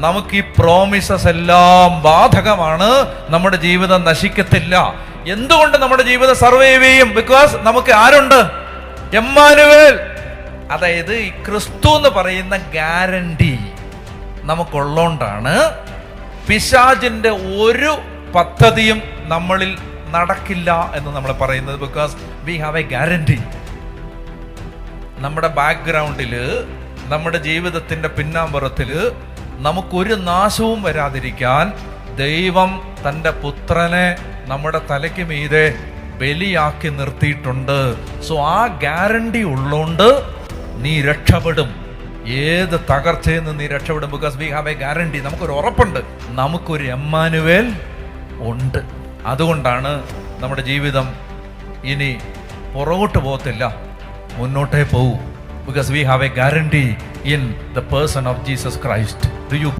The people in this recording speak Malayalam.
നമുക്ക് ഈ പ്രോമിസസ് എല്ലാം ബാധകമാണ്. നമ്മുടെ ജീവിതം നശിക്കത്തില്ല. എന്തുകൊണ്ട് നമ്മുടെ ജീവിതം സർവൈവ് ചെയ്യും? ബിക്കോസ് നമുക്ക് ആരുണ്ട്? എമ്മാനുവേൽ. അതായത് ഈ ക്രിസ്തു എന്ന് പറയുന്ന ഗ്യാരണ്ടി നമുക്കുള്ളോണ്ടാണ് പിശാചിന്റെ ഒരു പദ്ധതിയും നമ്മളിൽ നടക്കില്ല എന്ന് നമ്മൾ പറയുന്നത്. Because we have A guarantee. നമ്മുടെ ബാക്ക്ഗ്രൗണ്ടില്, നമ്മുടെ ജീവിതത്തിന്റെ പിന്നാമ്പുറത്തില് നമുക്കൊരു നാശവും വരാതിരിക്കാൻ ദൈവം തൻ്റെ പുത്രനെ നമ്മുടെ തലയ്ക്ക് മീതെ ബലിയാക്കി നിർത്തിയിട്ടുണ്ട്. സോ ആ ഗ്യാരണ്ടി ഉള്ളോണ്ട് നീ രക്ഷപ്പെടും. ഏത് തകർച്ചയിൽ നിന്ന് നീ രക്ഷപ്പെടും. Because we have A guarantee. നമുക്കൊരു ഉറപ്പുണ്ട്, നമുക്കൊരു എമ്മാനുവേൽ ഉണ്ട്. അതുകൊണ്ടാണ് നമ്മുടെ ജീവിതം ഇനി പുറകോട്ട് പോകത്തില്ല, മുന്നോട്ടേ പോകൂ. Because we have a guarantee in the person of Jesus Christ. Do you